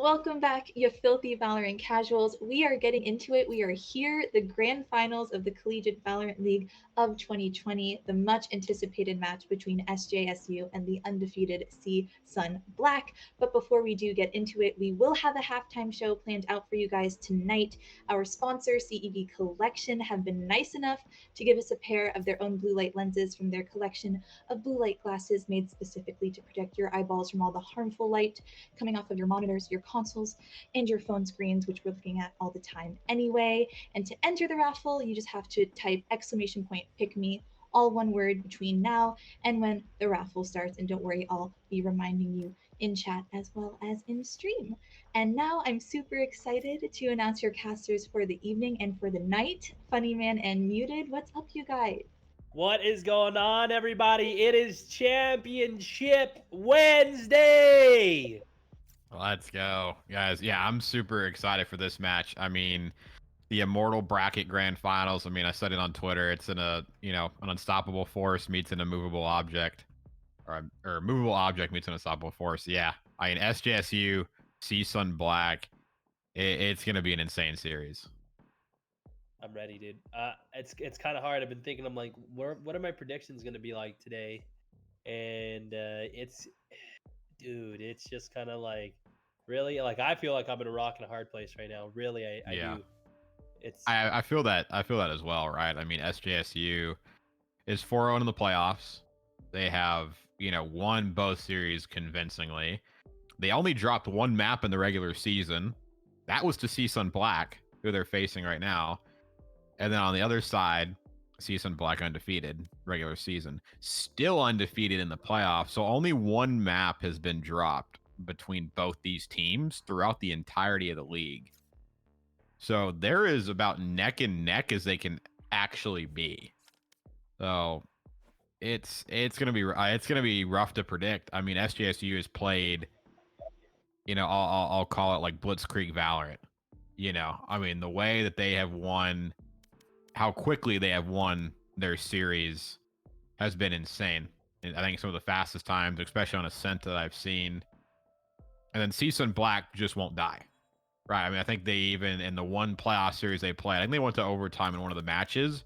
Welcome back, you filthy Valorant casuals. We are getting into it. We are here, the grand finals of the Collegiate Valorant League of 2020, the much anticipated match between SJSU and the undefeated CSUN Black. But before we do get into it, we will have a halftime show planned out for you guys tonight. Our sponsor, CEV Collection, have been nice enough to give us a pair of their own blue light lenses from their collection of blue light glasses made specifically to protect your eyeballs from all the harmful light coming off of your monitors, your consoles, and your phone screens, which we're looking at all the time anyway. And to enter the raffle, you just have to type exclamation point pick me, all one word between now and when the raffle starts. And don't worry, I'll be reminding you in chat as well as in stream. And now I'm super excited to announce your casters for the evening and for the night. Funny Man and Muted, what's up, you guys? What is going on, everybody? It is Championship Wednesday. Let's go, guys. Yeah, I'm super excited for this match. I mean, the Immortal Bracket Grand Finals. I mean, I said it on Twitter. It's an unstoppable force meets an immovable object, or movable object meets an unstoppable force. Yeah, I mean, SJSU, CSUN Black. It's gonna be an insane series. I'm ready, dude. It's kind of hard. I've been thinking. I'm like, what are my predictions going to be like today? And dude, it's just kind of like, really, like I feel like I'm in a rock and a hard place right now. Really, I Yeah, do. It's I feel that. I feel that as well, right? I mean, SJSU is 4-0 in the playoffs. They have won both series convincingly. They only dropped one map in the regular season. That was to CSUN Black, who they're facing right now. And then on the other side, CSUN Black undefeated regular season, still undefeated in the playoffs. So only one map has been dropped between both these teams throughout the entirety of the league. So there is about neck and neck as they can actually be. So it's gonna be rough to predict. I mean, SJSU has played, I'll call it like Blitzkrieg Valorant. I mean, the way that they have won, how quickly they have won their series has been insane. And I think some of the fastest times, especially on Ascent that I've seen. And then CSUN Black just won't die. Right. I mean, I think they even in the one playoff series they played, I think they went to overtime in one of the matches.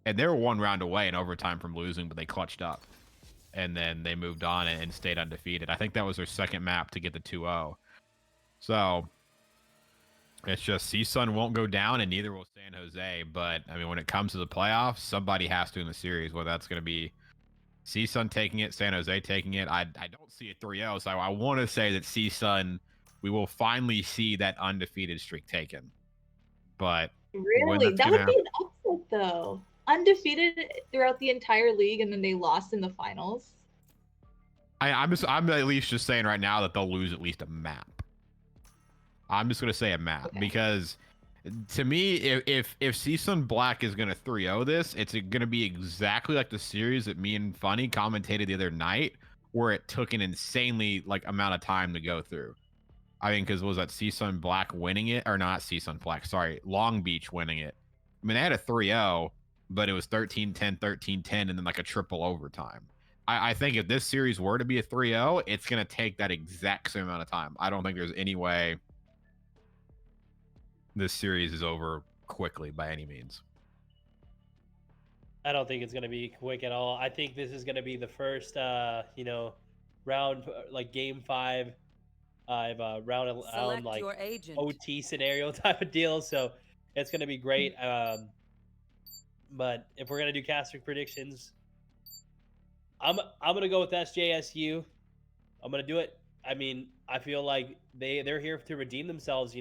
And they were one round away in overtime from losing, but they clutched up. And then they moved on and stayed undefeated. I think that was their second map to get the 2-0. So it's just CSUN won't go down, and neither will San Jose. But I mean, when it comes to the playoffs, somebody has to in the series. Whether that's going to be CSUN taking it, San Jose taking it. I don't see a 3-0. So I want to say that CSUN, we will finally see that undefeated streak taken. But when Really? that's That going to would be happen, an upset, though. Undefeated throughout the entire league, and then they lost in the finals. I'm at least just saying right now that they'll lose at least a map. I'm just gonna say a map Okay. because to me, if CSUN Black is gonna 3-0 this, it's gonna be exactly like the series that me and Funny commentated the other night, where it took an insanely like amount of time to go through. I mean, because was that CSUN Black winning it or not? CSUN Black, sorry, Long Beach winning it. I mean, they had a 3-0, but it was 13-10, 13-10, and then like a triple overtime. I think if this series were to be a 3-0, it's gonna take that exact same amount of time. I don't think there's any way this series is over quickly by any means. I don't think it's going to be quick at all. I think this is going to be the first, round, like game 5 of round Select like your agent. OT scenario type of deal. So it's going to be great. But if we're going to do casting predictions, I'm going to go with SJSU. I'm going to do it. I mean, I feel like they're here to redeem themselves,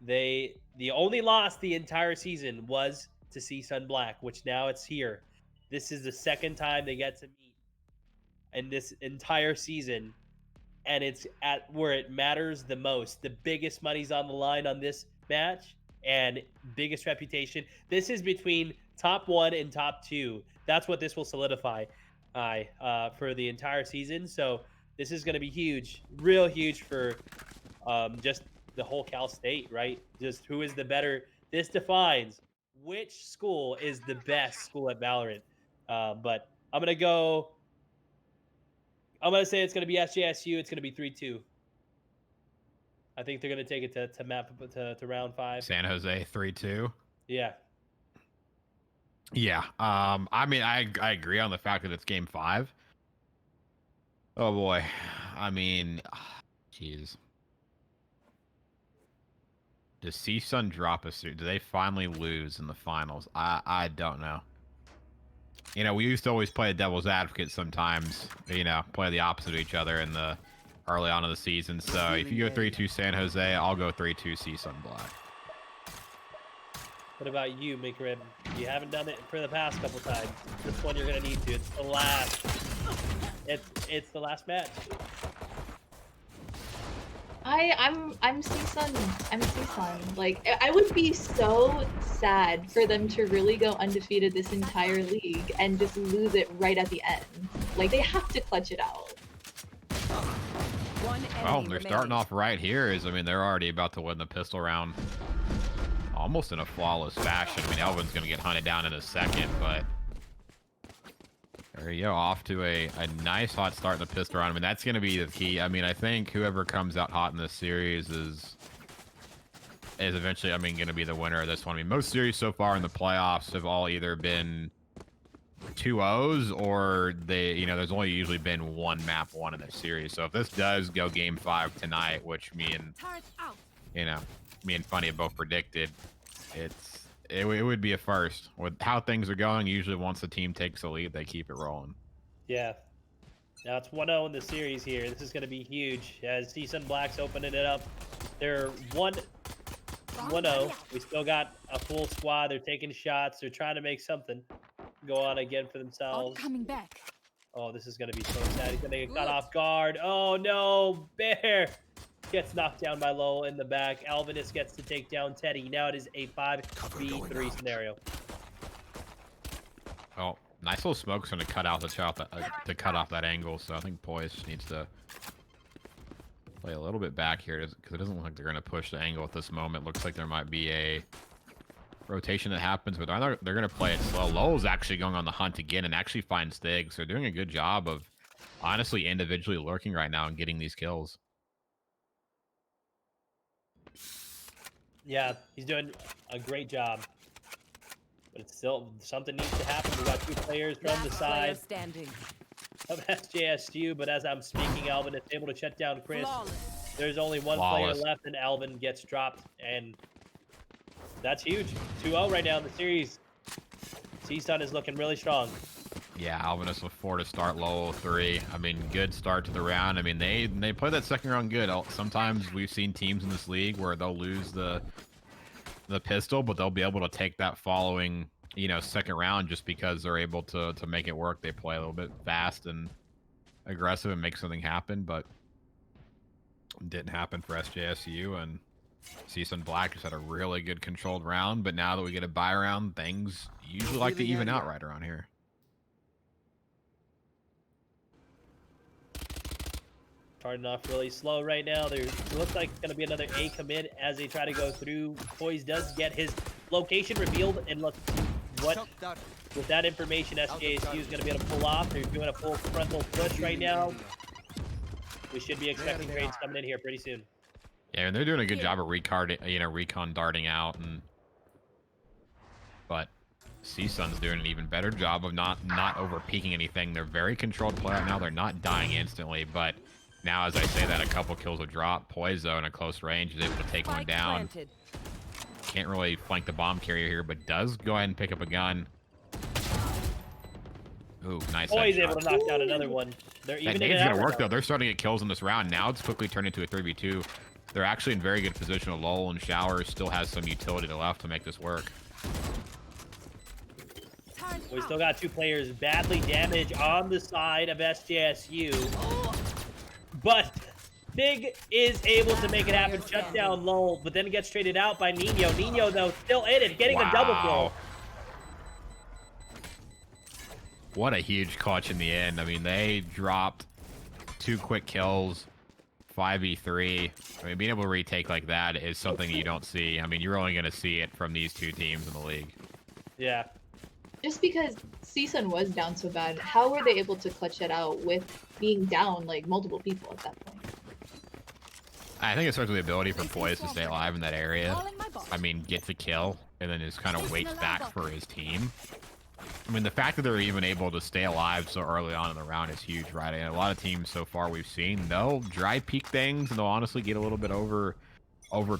the only loss the entire season was to CSUN Black, which now it's here. This is the second time they get to meet in this entire season, and it's at where it matters the most. The biggest money's on the line on this match and biggest reputation. This is between top 1 and top 2. That's what this will solidify for the entire season. So this is going to be huge, real huge for just the whole Cal State, right? Just who is the better. This defines which school is the best school at Valorant. But I'm gonna go. I'm gonna say it's gonna be SJSU. It's gonna be 3-2. I think they're gonna take it to map to round 5. San Jose 3-2. Yeah. Yeah. I mean, I agree on the fact that it's game 5. Oh boy. I mean, jeez. Does CSUN drop a series? Do they finally lose in the finals? I don't know. You know, we used to always play a devil's advocate sometimes, you know, play the opposite of each other in the early on in the season. So if you go 3-2 San Jose, I'll go 3-2 CSUN Black. What about you, McRib? You haven't done it for the past couple times. This one you're gonna need to. It's the last. It's the last match. I'm CSUN. I'm CSUN. Like I would be so sad for them to really go undefeated this entire league and just lose it right at the end. Like they have to clutch it out. Oh, they're starting off right here. I mean, they're already about to win the pistol round almost in a flawless fashion. I mean, Elvin's going to get hunted down in a second, but there you go. Off to a nice hot start in the pistol round. I mean, that's going to be the key. I mean, I think whoever comes out hot in this series is eventually, I mean, going to be the winner of this one. I mean, most series so far in the playoffs have all either been 2-0s or they, you know, there's only usually been one map won in this series. So if this does go game 5 tonight, which me and Funny have both predicted, it would be a first. With how things are going, usually once the team takes the lead, they keep it rolling. Yeah. Now it's 1-0 in the series here. This is going to be huge as CSUN Black's opening it up. They're 1-0. We still got a full squad. They're taking shots. They're trying to make something go on again for themselves. Coming back. Oh, this is going to be so sad. He's going to get caught off guard. Oh, no. Bear gets knocked down by Lowell in the back. Alvinus gets to take down Teddy. Now it is a 5v3 scenario. Oh, nice little smoke's going to cut out to cut off that angle. So I think Poise needs to play a little bit back here because it doesn't look like they're going to push the angle at this moment. Looks like there might be a rotation that happens, but they're going to play it slow. Lowell's actually going on the hunt again and actually finds Stig. So they're doing a good job of honestly individually lurking right now and getting these kills. Yeah, he's doing a great job. But it's still, something needs to happen. We got 2 players from the side of SJSU, but as I'm speaking, Alvin is able to shut down Chris. There's only one player left, and Alvin gets dropped, and that's huge. 2-0 right now in the series. CSUN is looking really strong. Yeah, Alvinus with 4 to start, Lowell 3. I mean, good start to the round. I mean, they play that second round good. Sometimes we've seen teams in this league where they'll lose the pistol, but they'll be able to take that following, you know, second round just because they're able to make it work. They play a little bit fast and aggressive and make something happen, but it didn't happen for SJSU, and CSUN Black just had a really good controlled round, but now that we get a bye round, things usually like to even out right around here. Starting off really slow right now. There looks like it's going to be another A commit as they try to go through. Poise does get his location revealed, and look, what with that information SJSU is going to be able to pull off. They're doing a full frontal push right now. We should be expecting trades coming in here pretty soon. Yeah, and they're doing a good job of recon darting out, but CSUN's doing an even better job of not over peeking anything. They're very controlled play right now. They're not dying instantly, but now, as I say that, a couple kills will drop. Poise, though, in a close range, is able to take one down. Can't really flank the bomb carrier here, but does go ahead and pick up a gun. Ooh, nice. Poise able to knock down another one. They're even. That nade's gonna work though. They're starting to get kills in this round. Now it's quickly turned into a 3v2. They're actually in very good position. Lowell and Showers still has some utility left to make this work. We still got 2 players badly damaged on the side of SJSU. But Big is able to make it happen, shut down Lowell, but then it gets traded out by Nino. Nino, though, still in it, getting a double kill. What a huge clutch in the end. I mean, they dropped 2 quick kills, 5v3. I mean, being able to retake like that is something you don't see. I mean, you're only going to see it from these 2 teams in the league. Yeah. Just because CSUN was down so bad, how were they able to clutch it out with being down like multiple people at that point? I think it starts with the ability for Poise to stay alive in that area. I mean, gets a kill, and then just kind of waits back for his team. I mean, the fact that they're even able to stay alive so early on in the round is huge, right? And a lot of teams so far we've seen, they'll dry peak things, and they'll honestly get a little bit over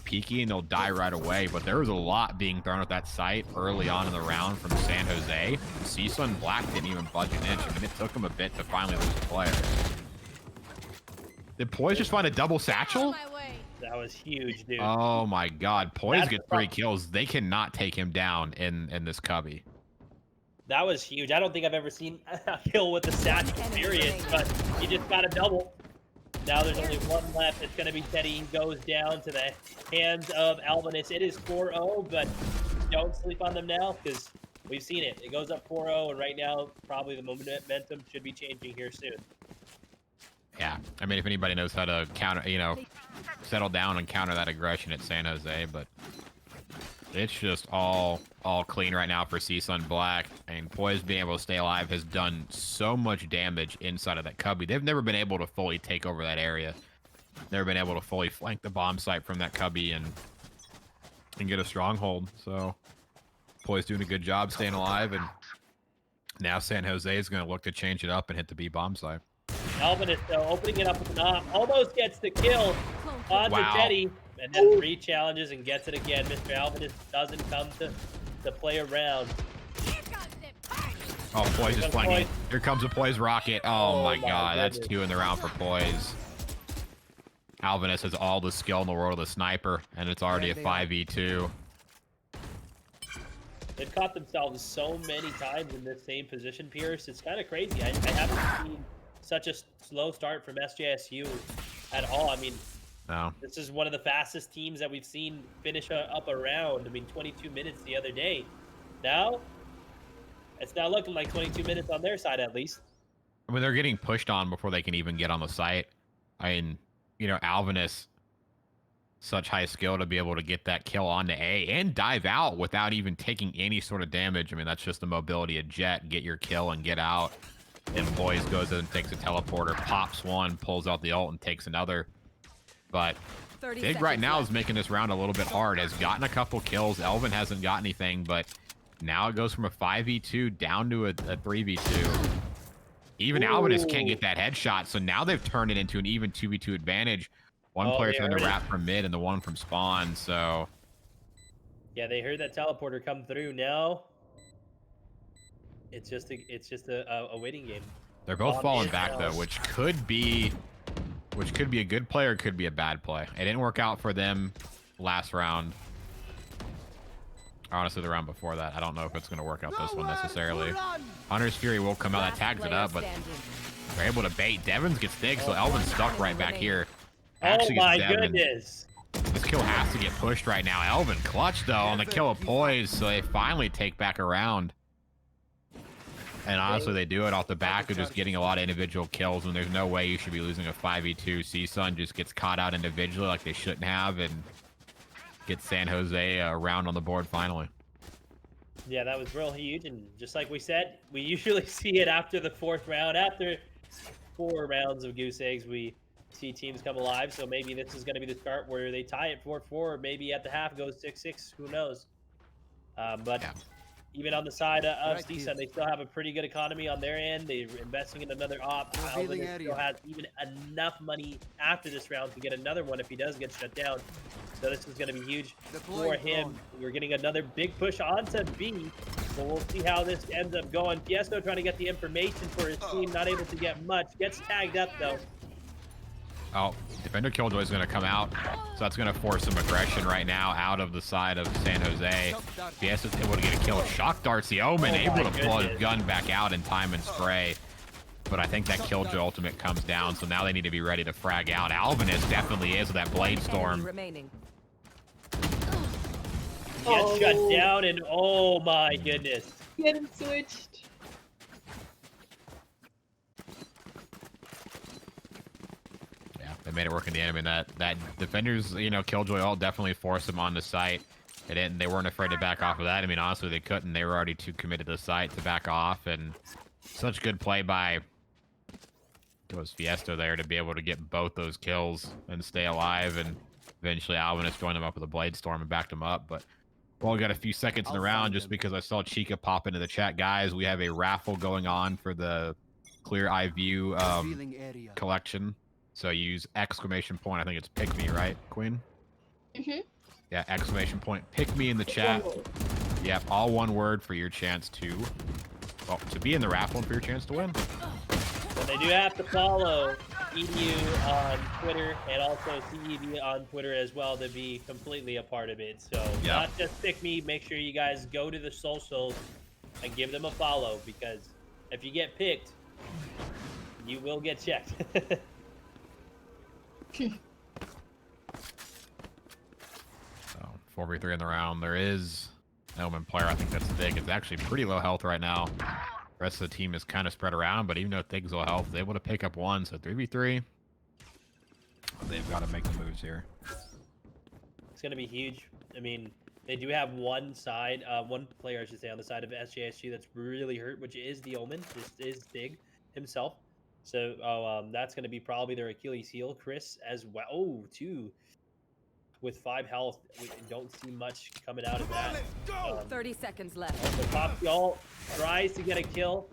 peaky, and they'll die right away. But there was a lot being thrown at that site early on in the round from San Jose. CSUN Black didn't even budge an inch. I mean, it took them a bit to finally lose a player. Did Poise just find a double satchel? That was huge, dude. Oh my god. Poise gets 3 kills. They cannot take him down in this cubby. That was huge. I don't think I've ever seen a kill with the satchel, period. But he just got a double. Now there's only one left. It's going to be Teddy. He goes down to the hands of Alvinus. It is 4-0, but don't sleep on them now because we've seen it. It goes up 4-0, and right now probably the momentum should be changing here soon. Yeah, I mean, if anybody knows how to counter, settle down and counter that aggression at San Jose, but it's just all clean right now for CSUN Black. And Poise being able to stay alive has done so much damage inside of that cubby. They've never been able to fully take over that area. Never been able to fully flank the bomb site from that cubby and get a stronghold. So Poise doing a good job staying alive, and now San Jose is going to look to change it up and hit the B bomb site. Alvinus, though, opening it up with an op, almost gets the kill onto Teddy, and then 3 challenges and gets it again. Mr. Alvinus doesn't come to play around. Oh, Poise is flanking. Here comes a Poise rocket. Oh my god, that's 2 in the round for Poise. Alvinus has all the skill in the world of the sniper, and it's already a 5v2. They've caught themselves so many times in this same position, Pierce. It's kind of crazy. I haven't seen such a slow start from SJSU at all. I mean, no. This is one of the fastest teams that we've seen finish up a round. I mean, 22 minutes the other day. Now, it's not looking like 22 minutes on their side, at least. I mean, they're getting pushed on before they can even get on the site. I mean, Alvinus, such high skill to be able to get that kill onto A and dive out without even taking any sort of damage. I mean, that's just the mobility of Jet. Get your kill and get out. And Poise goes in and takes a teleporter, pops one, pulls out the ult, and takes another. But Big right now is making this round a little bit hard. Has gotten a couple kills. Elvin hasn't got anything, but now it goes from a 5v2 down to a 3v2. Even Alvinus can't get that headshot, so now they've turned it into an even 2v2 advantage. One player's trying to wrap from mid and the one from spawn, so... Yeah, they heard that teleporter come through. Now it's just a waiting game. They're both falling back though, which could be a good play or could be a bad play. It didn't work out for them last round. Honestly, the round before that, I don't know if it's going to work out this one necessarily. Hunter's Fury will come out, that tags it up, but they're able to bait. Devins gets thick, so Elvin's stuck right back here. Oh my goodness. This kill has to get pushed right now. Elvin clutch though on the kill of Poise, so they finally take back a round. And honestly, they do it off the back of just getting a lot of individual kills, and there's no way you should be losing a 5v2. CSUN just gets caught out individually like they shouldn't have, and gets San Jose a round on the board finally. Yeah, that was real huge, and just like we said, we usually see it after the 4th round. After 4 rounds of goose eggs, we see teams come alive, so maybe this is going to be the start where they tie it 4-4, or maybe at the half goes 6-6, who knows. But yeah. Even on the side of CSUN, they still have a pretty good economy on their end. They're investing in another op. Alvin still has even enough money after this round to get another one if he does get shut down. So this is going to be huge for him. We're getting another big push onto B. So we'll see how this ends up going. Fiesto trying to get the information for his team. Not able to get much. Gets tagged up, though. Oh, Defender Killjoy is going to come out, so that's going to force some aggression right now out of the side of San Jose. Fiesto's able to get a kill. Shock darts the Omen, able to pull his gun back out in time and spray. But I think that Killjoy ultimate comes down, so now they need to be ready to frag out. Alvinus definitely is with that Blade Storm. Gets shut down, and oh my goodness. Getting switched. They made it work in the end. I mean, that Defenders, Killjoy all definitely forced them on the site. They weren't afraid to back off of that. I mean, honestly, they couldn't. They were already too committed to the site to back off, and such good play by was Fiesta there to be able to get both those kills and stay alive, and eventually Alvinus joined him up with a Blade Storm and backed him up. But we only got a few seconds in the round just because I saw Chica pop into the chat. Guys, we have a raffle going on for the Clear Eye View collection. So use exclamation point. I think it's pick me, right, Queen? Mm-hmm. Yeah, exclamation point. Pick me in the chat. Yep, all one word for your chance to, well, to be in the raffle and for your chance to win. But they do have to follow EDU on Twitter and also CED on Twitter as well to be completely a part of it. So not just pick me. Make sure you guys go to the socials and give them a follow, because if you get picked, you will get checked. So 4v3 in the round. There is an Omen player. I think that's Thig. It's actually pretty low health right now. The rest of the team is kind of spread around, but even though Thig's low health, they're able to pick up one. So 3v3. They've got to make the moves here. It's going to be huge. I mean, they do have one side, one player, I should say, on the side of SJSU that's really hurt, which is the Omen. This is Thig himself. So that's going to be probably their Achilles heel. Chris as well. Oh, two. With 5 health, we don't see much coming out of that. 30 seconds left. The top ult tries to get a kill.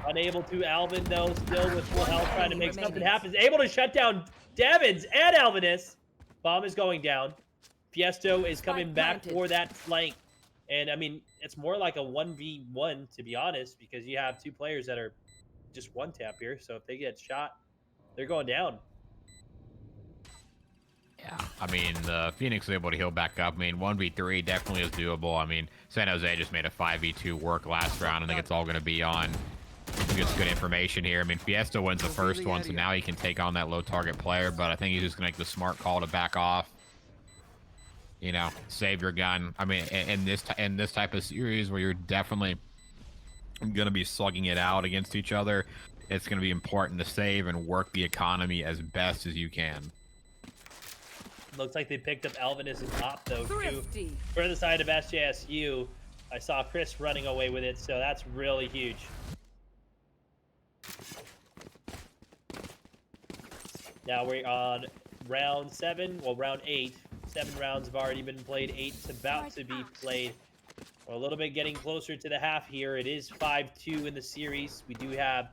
Unable to. Alvin, though, still with full health, trying to make something happen. Able to shut down Devins and Alvinus. Bomb is going down. Fiesto is coming back for that flank. And, I mean, it's more like a 1v1, to be honest, because you have 2 players that are just one tap here. So if they get shot, they're going down. Yeah, I mean, the Phoenix was able to heal back up. I mean, 1v3 definitely is doable. I mean, San Jose just made a 5v2 work last round. I think it's all going to be on. I think it's good information here. I mean, Fiesta wins the first one, so now he can take on that low target player, but I think he's just going to make the smart call to back off. You know, save your gun. I mean, in this type of series where you're definitely going to be slugging it out against each other, it's going to be important to save and work the economy as best as you can. Looks like they picked up Alvinus and Top, though, too. For the side of SJSU, I saw Chris running away with it, so that's really huge. Now we're on round 7, well, round 8. 7 rounds have already been played. 8's about to be played. We're a little bit getting closer to the half here. It is 5-2 in the series. We do have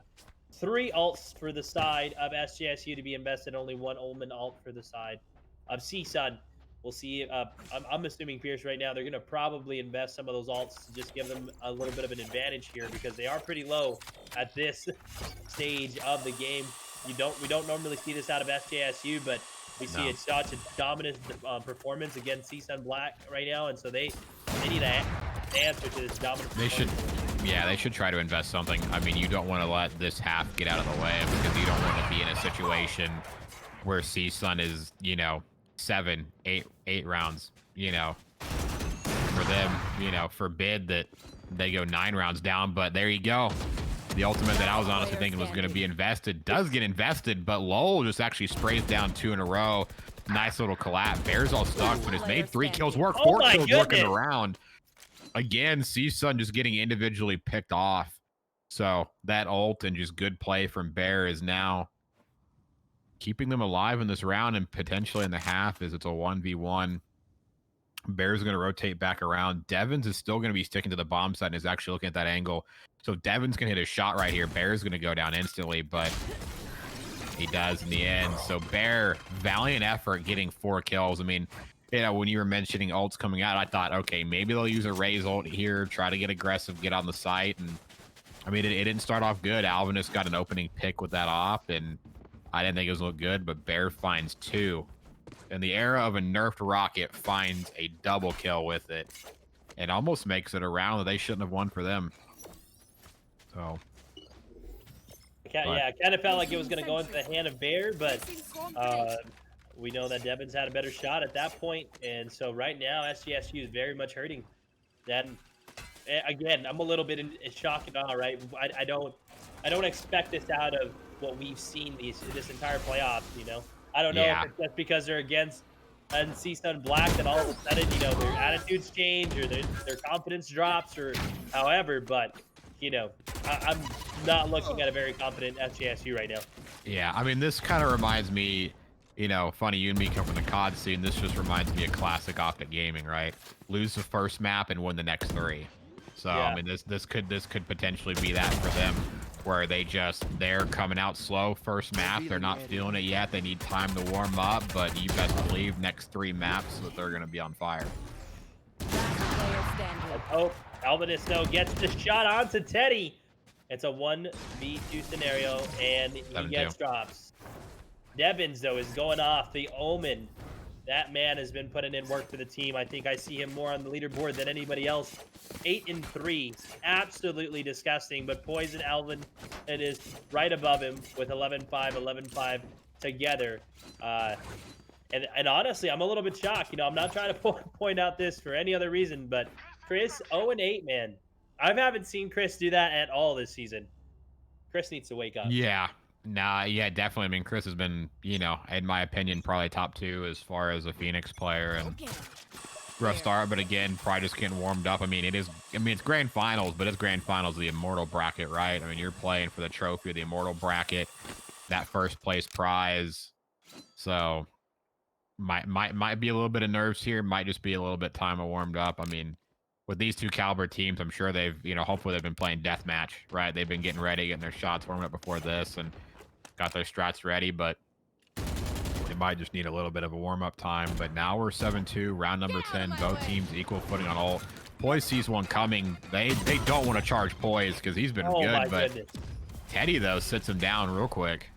3 ults for the side of SJSU to be invested. Only 1 Omen ult for the side of CSUN. We'll see. I'm assuming Pierce right now, they're going to probably invest some of those alts to just give them a little bit of an advantage here, because they are pretty low at this stage of the game. We don't normally see this out of SJSU, but we see it's such a dominant performance against CSUN Black right now, and so they need an answer to this dominant performance. They should try to invest something. I mean, you don't want to let this half get out of the way, because you don't want to be in a situation where CSUN is, you know, 7, 8 rounds, you know, for them, you know, forbid that they go 9 rounds down. But there you go. The ultimate that I was honestly thinking was going to be invested does get invested, but Lowell just actually sprays down 2 in a row. Nice little collab. Bears all stuck, but has made 3 kills work. 4 kills working the round. Again, CSUN just getting individually picked off. So that ult and just good play from Bear is now keeping them alive in this round, and potentially in the half as it's a 1v1. Bear's going to rotate back around. Devins is still going to be sticking to the bomb side and is actually looking at that angle. So Devins can hit a shot right here. Bear's going to go down instantly, but he does in the end. So Bear, valiant effort getting 4 kills. I mean, you know, when you were mentioning ults coming out, I thought, okay, maybe they'll use a Raze ult here, try to get aggressive, get on the site. And I mean, it didn't start off good. Alvinus got an opening pick with that off, and I didn't think it was look good, but Bear finds 2. In the era of a nerfed rocket, finds a double kill with it, and almost makes it a round that they shouldn't have won for them. So, yeah, it kind of felt like it was going to go into the hand of Bear, but we know that Devins had a better shot at that point, and so right now SJSU is very much hurting. Then again, I'm a little bit in shock and awe. Right, I don't expect this out of what we've seen this entire playoff. You know, I don't know if it's just because they're against and CSUN Black that all of a sudden, you know, their attitudes change or their confidence drops or however, but you know, I'm not looking at a very confident SJSU right now. Yeah, I mean, this kind of reminds me, you know, funny you and me come from the COD scene. This just reminds me of classic Optic Gaming, right? Lose the first map and win the next 3. So Yeah. I mean, this could potentially be that for them, where they're coming out slow first map. They're not feeling it yet. They need time to warm up, but you best believe next 3 maps that they're gonna be on fire. Player standing. Let's hope Alvin Snow gets the shot onto Teddy. It's a 1v2 scenario, and he 7-2. gets drops. Devins, though, is going off. The Omen. That man has been putting in work for the team. I think I see him more on the leaderboard than anybody else. 8-3. Absolutely disgusting. But Poison Alvin, it is right above him with 11-5, 11-5 together. And honestly, I'm a little bit shocked. You know, I'm not trying to point out this for any other reason, but Chris 0-8, man. I haven't seen Chris do that at all this season. Chris needs to wake up. Yeah. Nah, yeah, definitely. I mean, Chris has been, you know, in my opinion, probably top 2 as far as a Phoenix player, and rough start, but again, probably just getting warmed up. I mean, it's grand finals, but it's grand finals of the Immortal bracket, right? I mean, you're playing for the trophy of the Immortal bracket, that first place prize. So might be a little bit of nerves here, might just be a little bit time of warmed up. I mean, with these 2 caliber teams, I'm sure they've, you know, hopefully they've been playing deathmatch, right? They've been getting ready, getting their shots warmed up before this, and got their strats ready, but they might just need a little bit of a warm-up time. But now we're 7-2, round number 10. Both teams equal footing on ult. Poise sees one coming. They don't want to charge Poise because he's been good, but goodness. Teddy, though, sits him down real quick.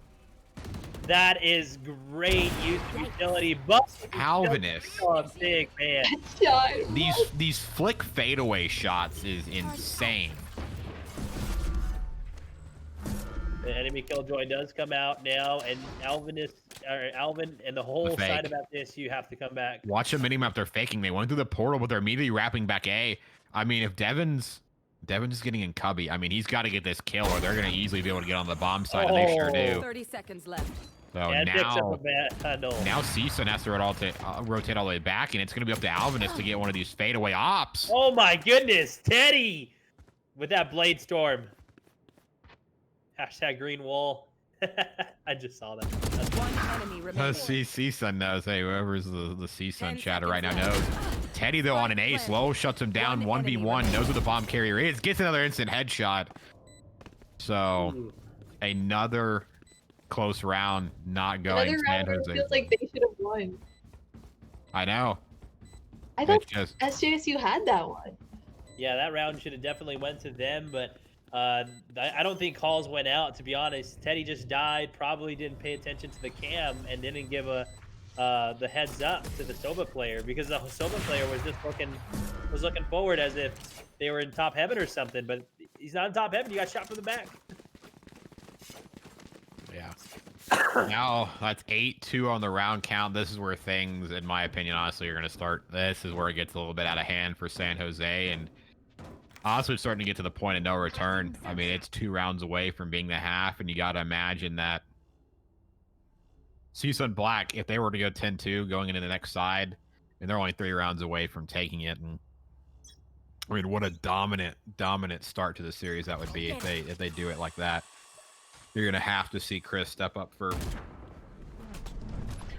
That is great use of utility, but Alvinus. Oh, big man. Shot. These flick fadeaway shots is insane. The enemy killjoy does come out now, and Alvin and the whole The fake. side of this, you have to come back. Watch the minimap they're faking. They went through the portal, but they're immediately wrapping back A. I mean, if Devins is getting in cubby, I mean, he's got to get this kill, or they're going to easily be able to get on the bomb side, and they sure do. 30 seconds left. So And picks up now, a handle. now CSUN has to rotate all the way back, and it's going to be up to Alvinus to get one of these fadeaway ops. Oh my goodness, Teddy with that blade storm. Hashtag green wall. I just saw that. One enemy remaining. CSUN knows. Hey, whoever's the CSUN 10 chatter right now seconds knows. Teddy, though, on an ace, low, shuts him down. One 1v1, enemy knows where the bomb carrier is. Gets another instant headshot. So, Ooh. another close round not going Another round San where it Jose. feels like they should have won. I know. I thought It's just, SJSU had that one. Yeah, that round should have definitely went to them, but I don't think calls went out, to be honest. Teddy just died, probably didn't pay attention to the cam, and didn't give the heads up to the Soba player, because the Soba player was just looking forward as if they were in top heaven or something, but he's not in top heaven. You got shot from the back. yeah. Now, that's 8-2 on the round count. This is where things, in my opinion, honestly, are going to start. This is where it gets a little bit out of hand for San Jose, and honestly, it's starting to get to the point of no return. I mean, it's 2 rounds away from being the half, and you got to imagine that CSUN Black, if they were to go 10-2 going into the next side, and they're only 3 rounds away from taking it, and I mean, what a dominant start to the series that would be if they do it like that. You're gonna have to see Chris step up for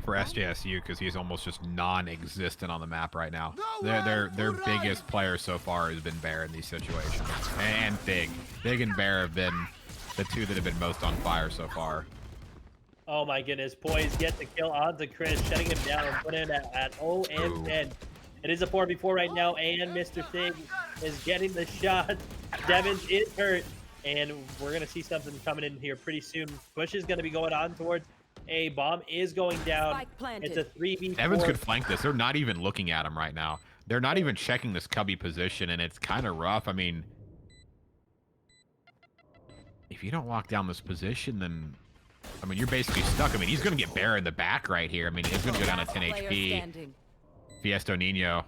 SJSU, because he's almost just non-existent on the map right now. Their biggest player so far has been Bear in these situations, and Big and Bear have been the 2 that have been most on fire so far. Oh my goodness, Poise gets the kill onto Chris, shutting him down and putting him at 0 and 10. It is a 4v4 right now, and Mr. Sig is getting the shot. Devins is hurt, and we're going to see something coming in here pretty soon. Push is going to be going on towards A. Bomb is going down. Spike planted. It's a 3v4. Evans could flank this. They're not even looking at him right now. They're not even checking this cubby position, and it's kind of rough. I mean, if you don't lock down this position, then I mean, you're basically stuck. I mean, he's going to get Bear in the back right here. I mean, he's going to go down to 10 Player HP. standing. Fiesto Nino.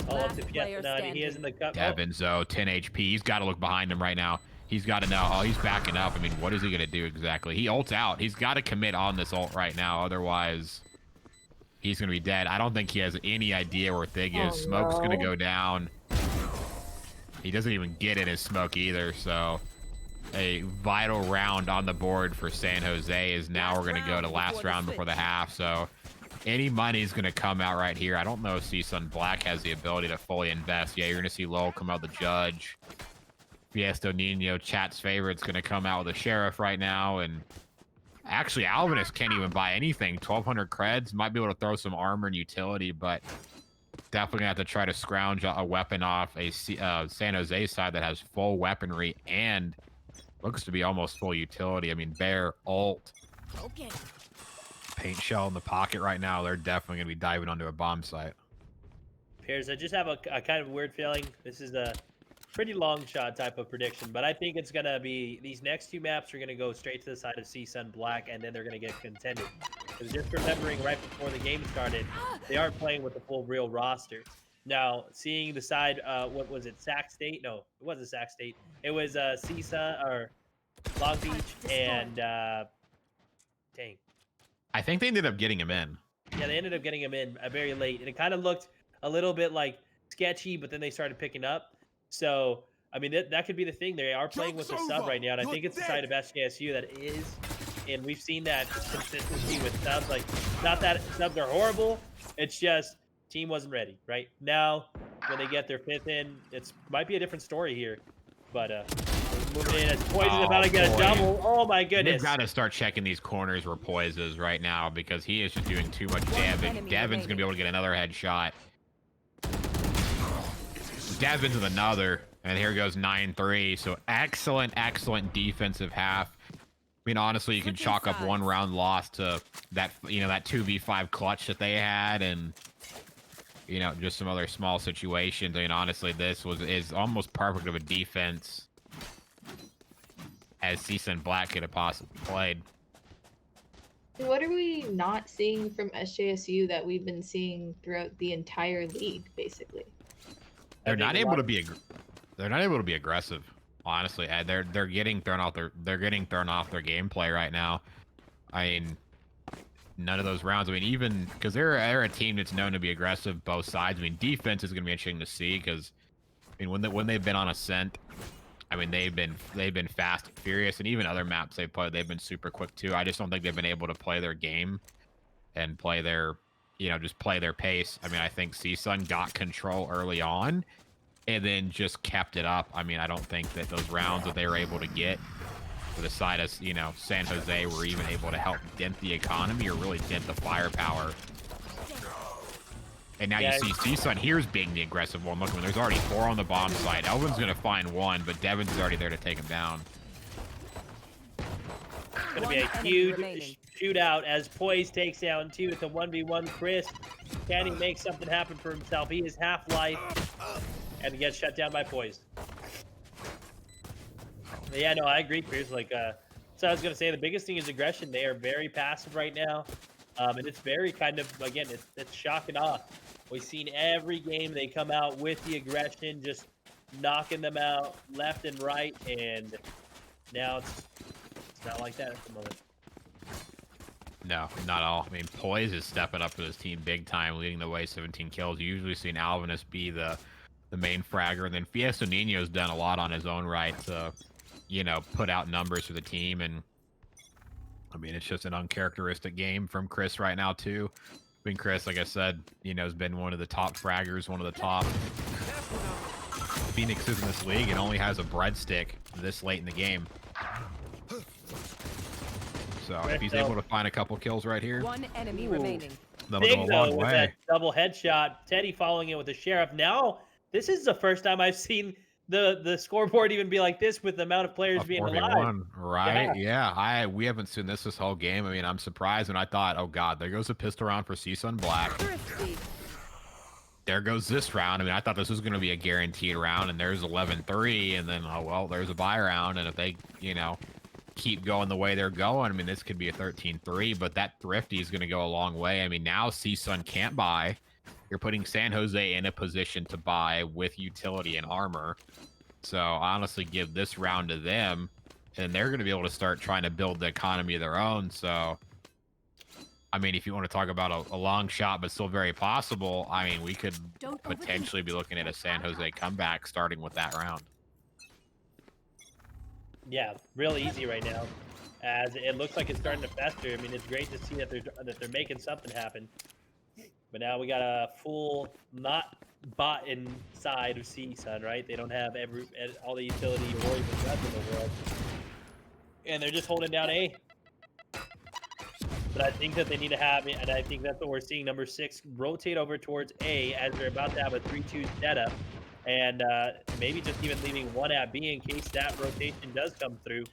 Oh, up to Last player Fiesta. He is in the cup. Devins, though, 10 HP. He's got to look behind him right now. He's got to know. Oh, he's backing up. I mean, what is he going to do exactly? He ults out. He's got to commit on this ult right now. Otherwise, he's going to be dead. I don't think he has any idea where Thig is. Oh, Smoke's no. going to go down. He doesn't even get in his smoke either, so a vital round on the board for San Jose is now we're going to go to last round before the half, so any money is going to come out right here. I don't know if CSUN Black has the ability to fully invest. Yeah, you're going to see Lowell come out the judge. Fiesto Nino, chat's favorite's going to come out with a sheriff right now, and actually Alvinus can't even buy anything. 1,200 creds, might be able to throw some armor and utility, but definitely gonna have to try to scrounge a weapon off a San Jose side that has full weaponry and looks to be almost full utility. I mean, Bear, ult, Okay. paint shell in the pocket right now. They're definitely gonna be diving onto a bomb site. Piers, I just have a kind of weird feeling. This is a pretty long shot type of prediction, but I think it's gonna be these next two maps are gonna go straight to the side of CSUN Black, and then they're gonna get contended. Because just remembering right before the game started, they aren't playing with the full real roster. Now, seeing the side, what was it, Sac State? No, it wasn't Sac State. It was CSUN or Long Beach and dang. I think they ended up getting him in. Yeah, they ended up getting him in very late, and it kind of looked a little bit like sketchy, but then they started picking up. So, I mean, that could be the thing. They are playing with the sub right now, and I think it's the side of SJSU that is, and we've seen that consistency with subs. Like, not that subs are horrible, it's just team wasn't ready. Right now, when they get their fifth in, it's might be a different story here. But moving in as Poison's about to get a double. Oh my goodness! They've got to start checking these corners where Poise is right now because he is just doing too much damage. Devin's gonna be able to get another headshot. Devin's with another, and here goes 9-3. So excellent, excellent defensive half. I mean, honestly, you can chalk up one round loss to that, that 2v5 clutch that they had, and just some other small situations. I mean, honestly, this is almost perfect of a defense as CSUN Black could have possibly played. What are we not seeing from SJSU that we've been seeing throughout the entire league, basically? They're not able to be aggressive. Honestly, they're getting thrown off their gameplay right now. I mean, none of those rounds. I mean, even because they're a team that's known to be aggressive both sides. I mean, defense is going to be interesting to see because I mean when they've been on Ascent, I mean they've been fast and furious, and even other maps they've played, they've been super quick too. I just don't think they've been able to play their game and play their just play their pace. I mean, I think CSUN got control early on and then just kept it up. I mean, I don't think that those rounds that they were able to get for the side of, San Jose were even able to help dent the economy or really dent the firepower. And now you see CSUN here's being the aggressive one. Look, there's already 4 on the bomb side. Elvin's going to find 1, but Devin's already there to take him down. It's going to be a huge shootout as Poise takes down 2 at the 1v1. Chris, can he make something happen for himself? He is half-life and gets shut down by Poise. Yeah, no, I agree, Chris. So I was going to say, the biggest thing is aggression. They are very passive right now. And it's very kind of, again, it's shock and awe. We've seen every game they come out with the aggression, just knocking them out left and right. And now it's not like that at the moment. No, not all. I mean, Poise is stepping up for this team big time, leading the way, 17 kills. You usually seen Alvinus be the main fragger, and then Fiesto Nino's done a lot on his own right to, put out numbers for the team. And I mean, it's just an uncharacteristic game from Chris right now too. I mean, Chris, like I said, has been one of the top fraggers, one of the top Phoenixes in this league, and only has a breadstick this late in the game. So if he's able to find a couple kills right here, one enemy remaining. That'll go a long way. That double headshot, Teddy following it with the sheriff. Now, this is the first time I've seen the scoreboard even be like this with the amount of players being alive. Right? Yeah. We haven't seen this whole game. I mean, I'm surprised, and I thought, oh god, there goes a pistol round for CSUN Black. There goes this round. I mean, I thought this was going to be a guaranteed round, and there's 11-3, and then oh well, there's a buy round, and if they keep going the way they're going, I mean, this could be a 13-3, but that thrifty is going to go a long way. I mean, now CSUN can't buy. You're putting San Jose in a position to buy with utility and armor. So honestly, give this round to them, and they're going to be able to start trying to build the economy of their own. So I mean, if you want to talk about a long shot, but still very possible, I mean, we could potentially be looking at a San Jose comeback starting with that round. Yeah, real easy right now, as it looks like it's starting to fester. I mean, it's great to see that they're making something happen. But now we got a full not bot inside of CSUN, right? They don't have all the utility or even guns in the world, and they're just holding down A. But I think that they need to have it, and I think that's what we're seeing. Number 6 rotate over towards A as they're about to have a 3-2 setup, and maybe just even leaving one at B in case that rotation does come through.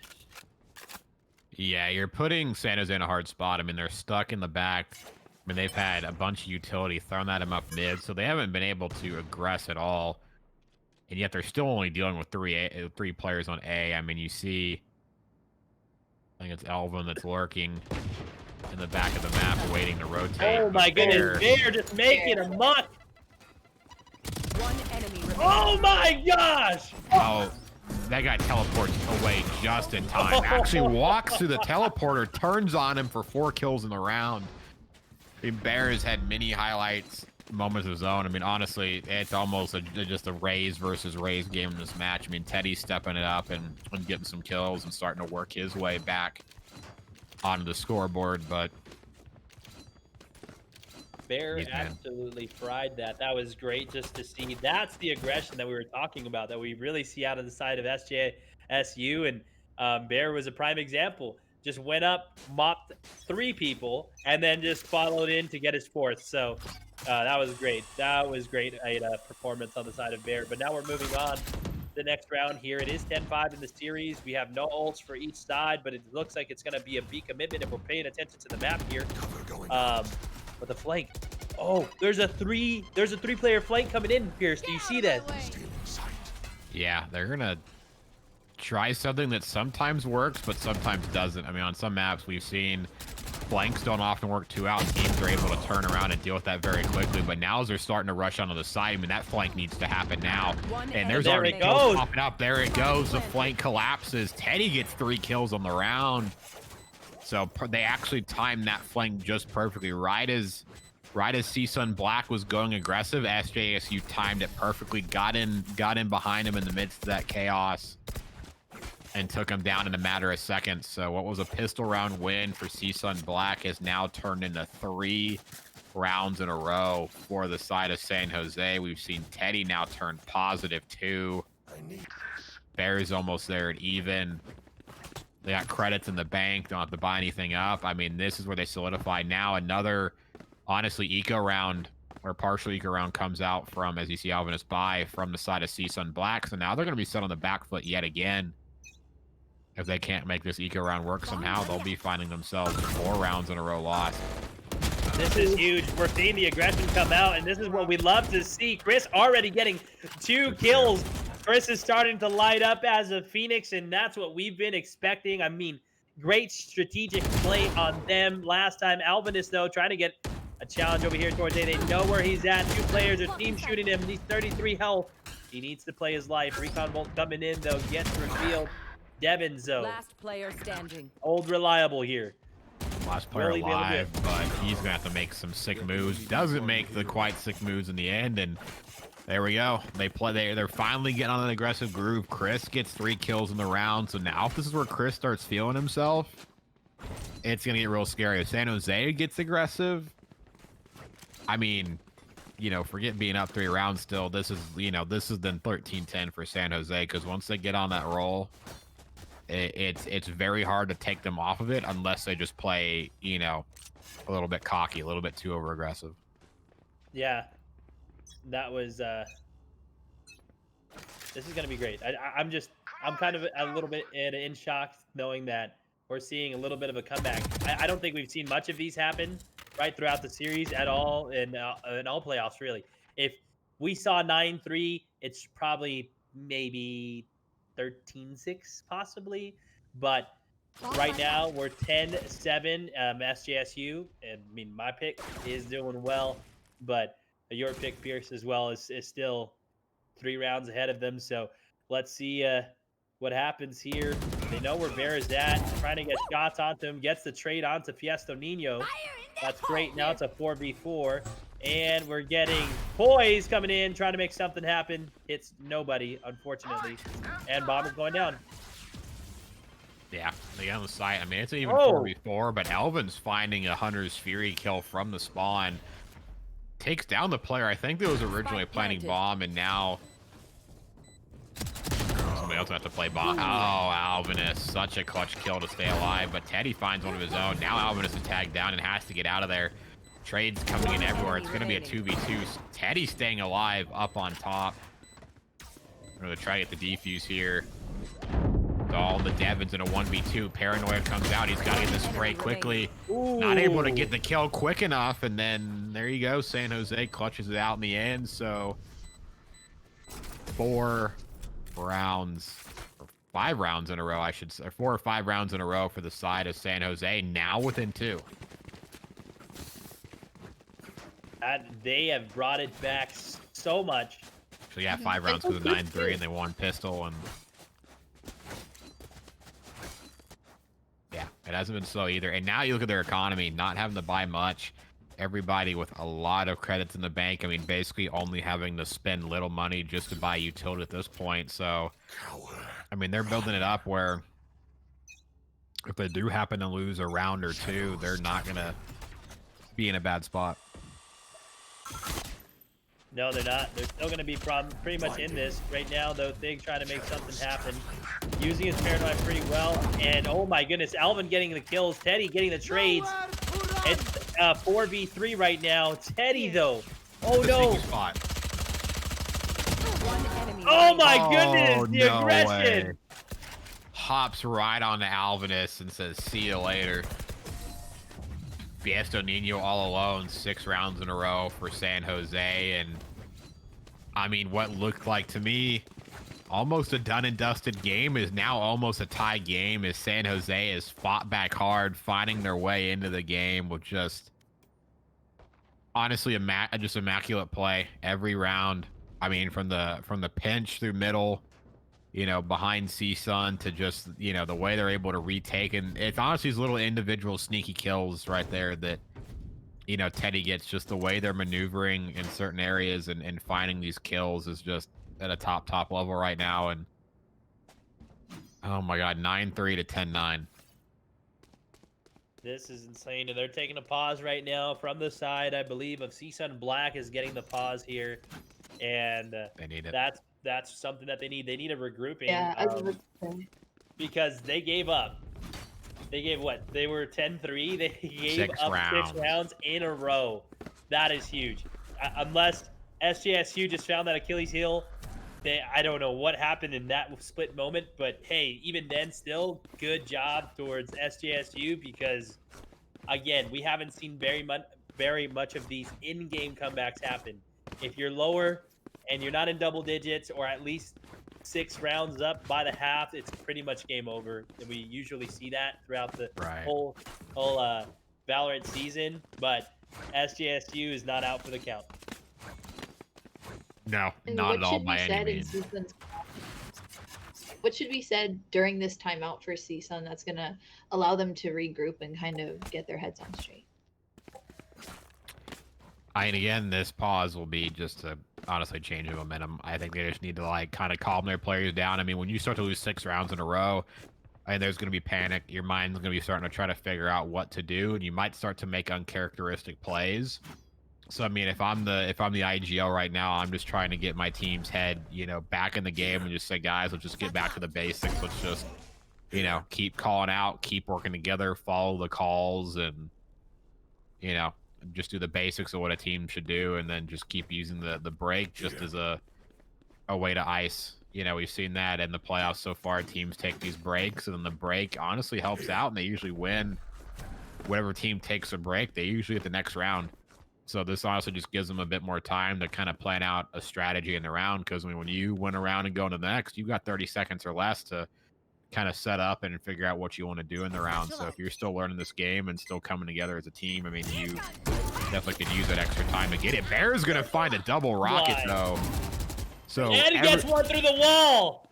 Yeah, you're putting San Jose in a hard spot. I mean, they're stuck in the back. I mean, they've had a bunch of utility thrown at them up mid, so they haven't been able to aggress at all. And yet they're still only dealing with three players on A. I mean, you see, I think it's Elvin that's lurking in the back of the map waiting to rotate. Oh my goodness, Bear just making a muck. One enemy remaining. Oh my gosh! Oh, that guy teleports away just in time. Actually walks through the teleporter, turns on him for 4 kills in the round. I mean, Bear has had many highlights, moments of his own. I mean, honestly, it's almost just a Raze versus Raze game in this match. I mean, Teddy's stepping it up and getting some kills and starting to work his way back onto the scoreboard, but Bear absolutely fried that. That was great just to see. That's the aggression that we were talking about, that we really see out on the side of SJSU, and Bear was a prime example. Just went up, mopped 3 people, and then just followed in to get his 4th. So that was great. That was great performance on the side of Bear. But now we're moving on to the next round here. It is 10-5 in the series. We have no ults for each side, but it looks like it's going to be a B commitment if we're paying attention to the map here. But the flank. Oh, there's a 3-player flank coming in, Pierce. Do you see that? yeah, they're gonna try something that sometimes works, but sometimes doesn't. I mean, on some maps we've seen flanks don't often work 2 out. Teams are able to turn around and deal with that very quickly. But now as they're starting to rush onto the side, I mean, that flank needs to happen now. And there's already kills popping up. There it goes. The flank collapses. Teddy gets 3 kills on the round. So they actually timed that flank just perfectly. Right as CSUN Black was going aggressive, SJSU timed it perfectly, got in behind him in the midst of that chaos, and took him down in a matter of seconds. So what was a pistol round win for CSUN Black has now turned into 3 rounds in a row for the side of San Jose. We've seen Teddy now turn positive too. Bear's almost there at even. They got credits in the bank, don't have to buy anything up. I mean, this is where they solidify now. Another, honestly, eco round or partial eco round comes out from, as you see Alvinus buy, from the side of CSUN Black. So now they're going to be set on the back foot yet again. If they can't make this eco round work somehow, they'll be finding themselves 4 rounds in a row lost. This is huge. We're seeing the aggression come out, and this is what we love to see. Chris already getting 2 kills. Chris is starting to light up as a Phoenix, and that's what we've been expecting. I mean, great strategic play on them last time. Alvinus, though, trying to get a challenge over here towards A. They know where he's at. 2 players are team shooting him. He's 33 health. He needs to play his life. Recon Bolt coming in, though, gets revealed. Devin, though. Last player standing. Old reliable here. Last player Really alive, but he's going to have to make some sick moves. Doesn't make the quite sick moves in the end, and there we go. They're finally getting on an aggressive groove. Chris gets 3 kills in the round. So now if this is where Chris starts feeling himself, it's going to get real scary. If San Jose gets aggressive, I mean, you know, forget being up 3 rounds still. This is, you know, this is then 13-10 for San Jose, because once they get on that roll, it's very hard to take them off of it unless they just play, you know, a little bit cocky, a little bit too over aggressive. Yeah. That was this is gonna be great. I'm kind of a little bit in shock knowing that we're seeing a little bit of a comeback. I don't think we've seen much of these happen right throughout the series at all in all playoffs really. If we saw 9-3, it's probably maybe 13-6 possibly, but right now we're 10-7. SJSU, and I mean my pick is doing well, but your pick, Pierce, as well, is still 3 rounds ahead of them. So let's see what happens here. They know where Bear is at, trying to get shots onto him, gets the trade onto Fiesto Nino. That's great. Now it's a 4v4. And we're getting Poise coming in, trying to make something happen. It's nobody, unfortunately. And Bomb is going down. Yeah, they get on the site. I mean, it's even Oh. 4v4, but Elvin's finding a Hunter's Fury kill from the spawn. Takes down the player. I think that was originally planning bomb, and now somebody else will have to play bomb. Oh, Alvinus, such a clutch kill to stay alive, but Teddy finds one of his own. Now Alvinus is tagged down and has to get out of there. Trades coming in everywhere. It's going to be a 2v2. Teddy staying alive up on top. I'm going to try to get the defuse here. All the Devons in a 1v2. Paranoia comes out. He's got to get the spray quickly. Ooh. Not able to get the kill quick enough. And then there you go. San Jose clutches it out in the end. So 4 rounds, or 5 rounds in a row, I should say. 4 or 5 rounds in a row for the side of San Jose. Now within 2. They have brought it back so much. So yeah, 5 rounds with a 9-3, and they won pistol. And yeah, it hasn't been slow either. And now you look at their economy, not having to buy much. Everybody with a lot of credits in the bank. I mean, basically only having to spend little money just to buy utility at this point. So, I mean, they're building it up where if they do happen to lose a round or 2, they're not going to be in a bad spot. No, they're not. They're still going to be pretty much in this. Right now, though, Thig trying to make something happen. Using his paranoid pretty well. And, oh my goodness, Alvin getting the kills. Teddy getting the trades. It's 4v3 right now. Teddy, though. Oh, no. Oh, my goodness. The aggression. Way. Hops right onto Alvinus and says, see you later. Fiesto Nino all alone, 6 rounds in a row for San Jose. And I mean, what looked like to me almost a done and dusted game is now almost a tie game as San Jose has fought back hard, finding their way into the game with just honestly just immaculate play every round. I mean, from the pinch through middle, you know, behind CSUN to just, you know, the way they're able to retake. And it's honestly these little individual sneaky kills right there that, you know, Teddy gets. Just the way they're maneuvering in certain areas and finding these kills is just at a top level right now. And oh my God, 9-3 to 10-9. This is insane. And they're taking a pause right now from the side, I believe, of CSUN Black is getting the pause here. And They need it. That's something that they need. They need a regrouping. Yeah, because they gave up. They gave what? They were 10-3. They gave 6 up rounds. 6 rounds in a row. That is huge. Unless SJSU just found that Achilles heel, I don't know what happened in that split moment. But hey, even then, still good job towards SJSU because, again, we haven't seen very much of these in-game comebacks happen. If you're lower and you're not in double digits or at least 6 rounds up by the half, it's pretty much game over. And we usually see that throughout the whole Valorant season. But SJSU is not out for the count. No, not at all by any means. What should be said during this timeout for CSUN that's going to allow them to regroup and kind of get their heads on straight? And again, this pause will be just to honestly change the momentum. I think they just need to like kind of calm their players down. I mean, when you start to lose 6 rounds in a row, and there's going to be panic, your mind's going to be starting to try to figure out what to do, and you might start to make uncharacteristic plays. So I mean, if I'm the IGL right now, I'm just trying to get my team's head, you know, back in the game and just say, guys, let's just get back to the basics. Let's just, you know, keep calling out, keep working together, follow the calls, and you know, just do the basics of what a team should do, and then just keep using the break just as a way to ice. You know, we've seen that in the playoffs so far. Teams take these breaks, and then the break honestly helps out, and they usually win. Whatever team takes a break, they usually get the next round. So this honestly just gives them a bit more time to kind of plan out a strategy in the round, because I mean, when you win a round and go into the next, you've got 30 seconds or less to kind of set up and figure out what you want to do in the round. So if you're still learning this game and still coming together as a team, I mean, you definitely could use that extra time to get it. Bear's going to find a double rocket, though. So and he gets one through the wall.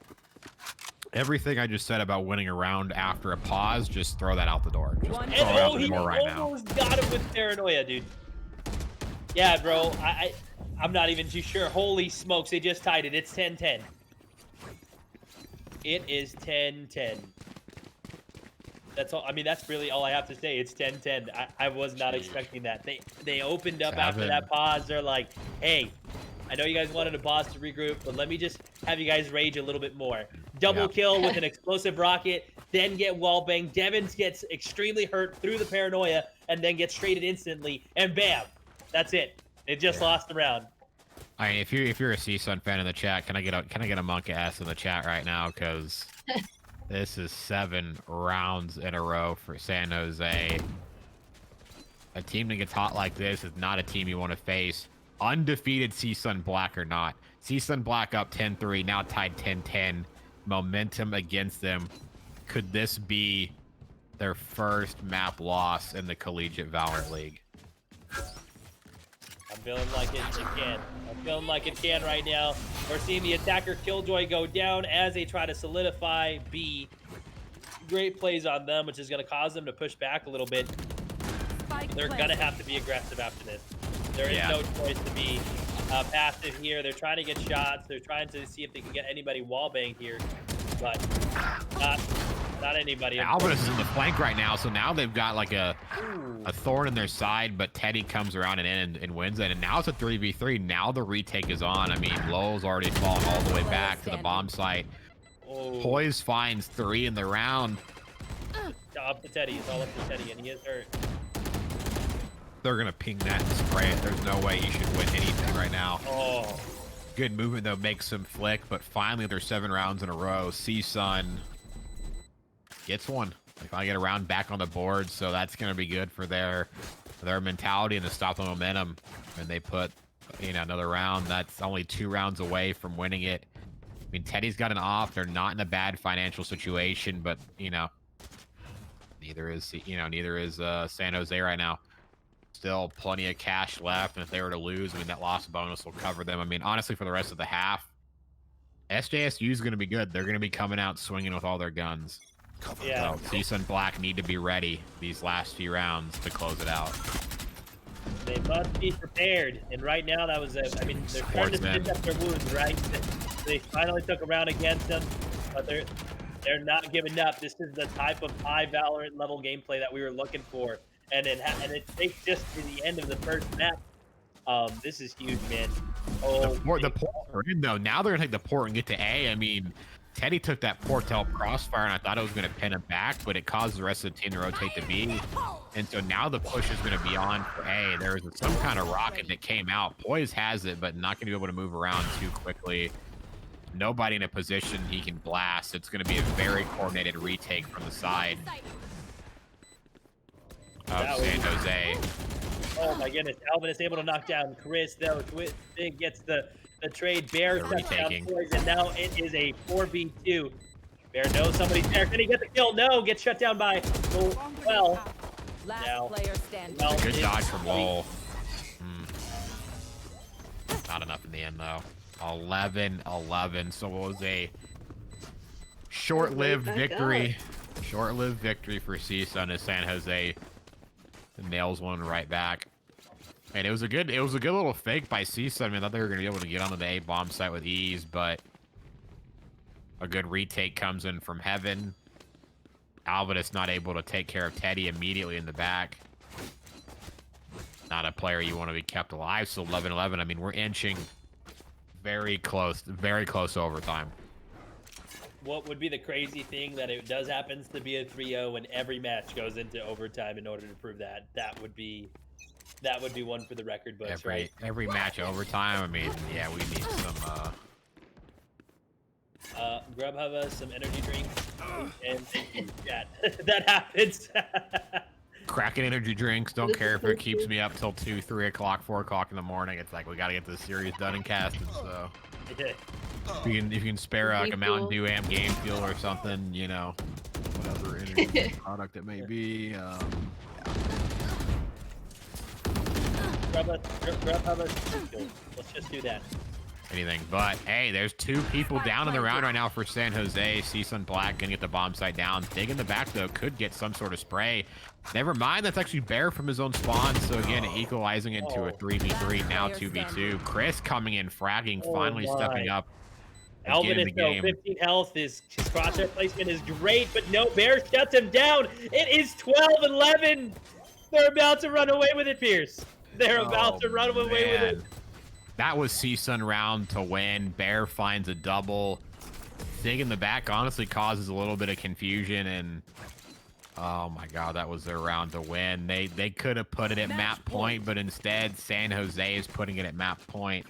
Everything I just said about winning a round after a pause, just throw that out the door. Just One throw it out the he door right now. almost got him with paranoia, dude. Yeah, bro. I'm not even too sure. Holy smokes, they just tied it. It's 10-10. It is 10-10. That's all. I mean, that's really all I have to say. It's 10-10. I was not expecting that. They opened up after that pause. They're like, hey, I know you guys wanted to pause to regroup, but let me just have you guys rage a little bit more. Double kill with an explosive rocket, then get wallbang. Devins gets extremely hurt through the paranoia, and then gets traded instantly, and bam, that's it. They just lost the round. I mean, if you're a CSUN fan in the chat, can I get a monk ass in the chat right now? Because this is 7 rounds in a row for San Jose. A team that gets hot like this is not a team you want to face. Undefeated CSUN Black or not. CSUN Black up 10-3, now tied 10-10. Momentum against them. Could this be their first map loss in the Collegiate Valorant League? I'm feeling like it can. I'm feeling like it can right now. We're seeing the attacker Killjoy go down as they try to solidify B. Great plays on them, which is going to cause them to push back a little bit. They're going to have to be aggressive after this. There is no choice to be passive here. They're trying to get shots. They're trying to see if they can get anybody wallbang here, but not anybody. Alvarez is in the flank right now, so now they've got like a thorn in their side, but Teddy comes around and wins it, and now it's a 3v3. Now the retake is on. I mean, Lowell's already fallen all the way back to the bomb site. Poise finds 3 in the round. Up to Teddy. It's all up to Teddy, and he is hurt. They're gonna ping that and spray it. There's no way you should win anything right now. Oh, good movement though, makes them flick, but finally they're 7 rounds in a row. CSUN gets one. They finally get a round back on the board, so that's gonna be good for their mentality and to stop the momentum. And they put another round. That's only 2 rounds away from winning it. I mean, Teddy's got an off. They're not in a bad financial situation, but neither is San Jose right now. Still plenty of cash left, and if they were to lose, I mean, that loss bonus will cover them. I mean, honestly, for the rest of the half, SJSU is going to be good. They're going to be coming out swinging with all their guns. Yeah. So CSUN Black need to be ready these last few rounds to close it out. They must be prepared, and right now that was they're trying to stitch up their wounds, right? They finally took a round against them, but they're not giving up. This is the type of high Valorant level gameplay that we were looking for. And it takes just to the end of the first map. This is huge, man. Oh, the port are in though. Now they're gonna take the port and get to A. I mean, Teddy took that port to help Crossfire, and I thought it was gonna pin him back, but it caused the rest of the team to rotate to B. And so now the push is gonna be on for A. There was some kind of rocket that came out. Poise has it, but not gonna be able to move around too quickly. Nobody in a position he can blast. It's gonna be a very coordinated retake from the side of San Jose. Oh my goodness, Alvin is able to knock down Chris, though. Twig gets the trade. Bear shuts down Poise, and now it is a 4v2. Bear knows somebody's there. Can he get the kill? No, gets shut down by well. Last player standing. Well, Good dodge from Lowell. Not enough in the end, though. 11-11, so it was a short-lived victory. Short-lived victory for CSUN as San Jose nails one right back. And it was a good little fake by CSUN. I mean, I thought they were going to be able to get onto the A bomb site with ease, but a good retake comes in from Heaven. Alvarez not able to take care of Teddy immediately in the back. Not a player you want to be kept alive. So 11-11. I mean, we're inching very close to overtime. What would be the crazy thing that it does happens to be a 3-0 and every match goes into overtime in order to prove that? That would be one for the record books, right? Every match overtime. I mean, yeah, we need some Grubhub us some energy drinks and thank you, chat. That happens. cracking energy drinks. Don't care if it keeps me up till 2, 3 o'clock, 4 o'clock in the morning. It's like we got to get this series done and casted. So if you can spare like a Mountain Dew Am Game Fuel or something, whatever energy product it may be. Grubhub us. Let's just do that. anything. But hey, there's 2 people down in the round right now for San Jose. CSUN Black gonna get the bomb site down. Dig in the back though, could get some sort of spray. Never mind, that's actually Bear from his own spawn. So again, equalizing into a 3v3, now 2v2. Chris coming in, fragging, finally stepping up. Alvin is though 15 health. His crosshair placement is great, but no, Bear shuts him down. It is 12-11. They're about to run away with it, Pierce. They're about to run away with it. That was CSUN round to win. Bear finds a double. Dig in the back honestly causes a little bit of confusion, and oh my god, that was their round to win. They could have put it at map point, but instead San Jose is putting it at map point.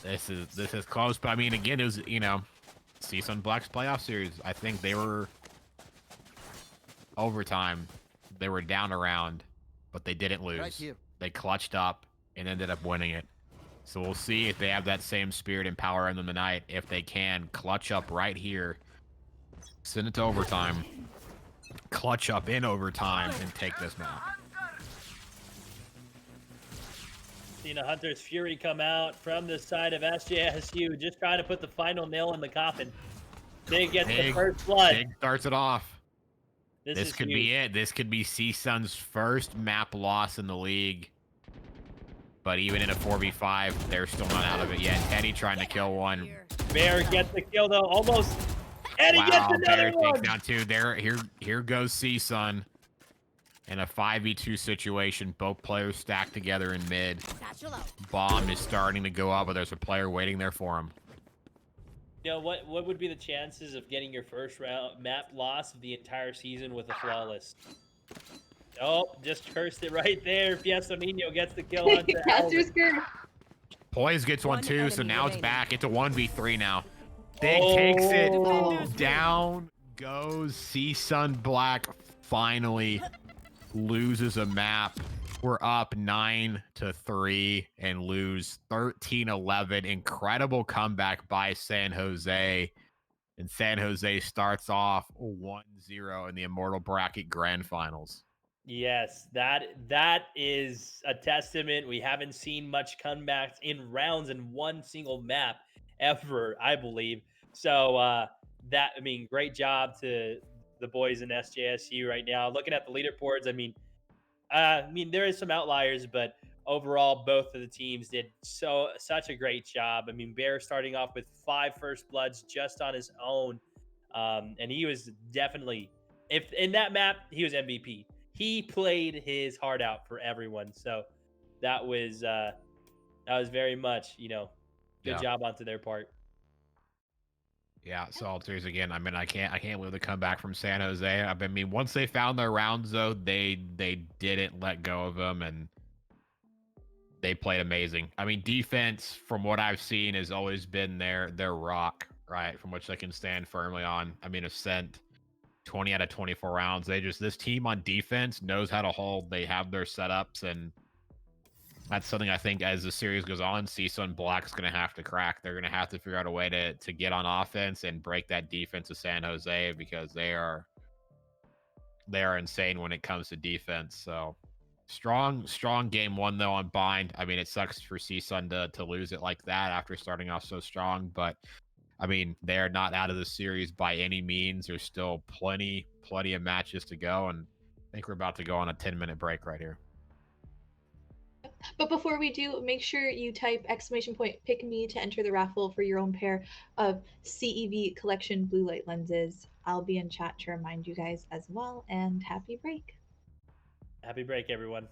This is close, but I mean, again, it was, you know, CSUN Black's playoff series. I think they were overtime. They were down a round, but they didn't lose. Right here. They clutched up and ended up winning it. So we'll see if they have that same spirit and power in them tonight. If they can clutch up right here, send it to overtime, clutch up in overtime, and take this map. Seen a Hunter's Fury come out from the side of SJSU, just trying to put the final nail in the coffin. Big gets the first blood. Big starts it off. This could huge. be it. This could be CSUN's first map loss in the league. But even in a 4v5, they're still not out of it yet. Eddie trying to kill one. Bear gets the kill though, almost. Eddie gets another Bear one. takes down 2. Here goes CSUN. In a 5v2 situation, both players stacked together in mid. Bomb is starting to go up, but there's a player waiting there for him. You know, what would be the chances of getting your first round map loss of the entire season with a flawless? Oh, just cursed it right there. Fiesto Nino gets the kill on Caster's curse. Poise gets one too, so now it's remaining. back. It's a 1v3 now. Big takes it. Down goes CSUN Black. Finally loses a map. We're up 9-3 and lose 13-11. Incredible comeback by San Jose. And San Jose starts off 1-0 in the Immortal Bracket Grand Finals. Yes, that is a testament. We haven't seen much comebacks in rounds in one single map ever, I believe. So great job to the boys in SJSU right now. Looking at the leaderboards, I mean, there is some outliers, but overall, both of the teams did such a great job. I mean, Bear starting off with 5 first bloods just on his own, and he was definitely, if in that map, he was MVP. He played his heart out for everyone, so that was very much, good job onto their part. Yeah, Salters again. I mean, I can't believe the comeback from San Jose. I mean, once they found their rounds though, they didn't let go of them, and they played amazing. I mean, defense, from what I've seen, has always been their rock, right? From which they can stand firmly on. I mean, Ascent, 20 out of 24 rounds. This team on defense knows how to hold. They have their setups, and that's something I think as the series goes on, CSUN Black's going to have to crack. They're going to have to figure out a way to get on offense and break that defense of San Jose, because they are insane when it comes to defense. So strong game one though on Bind. I mean, it sucks for CSUN to lose it like that after starting off so strong, but I mean, they're not out of the series by any means. There's still plenty of matches to go, and I think we're about to go on a 10-minute break right here. But before we do, make sure you type !pick me to enter the raffle for your own pair of CEV collection blue light lenses. I'll be in chat to remind you guys as well, and happy break. Happy break, everyone.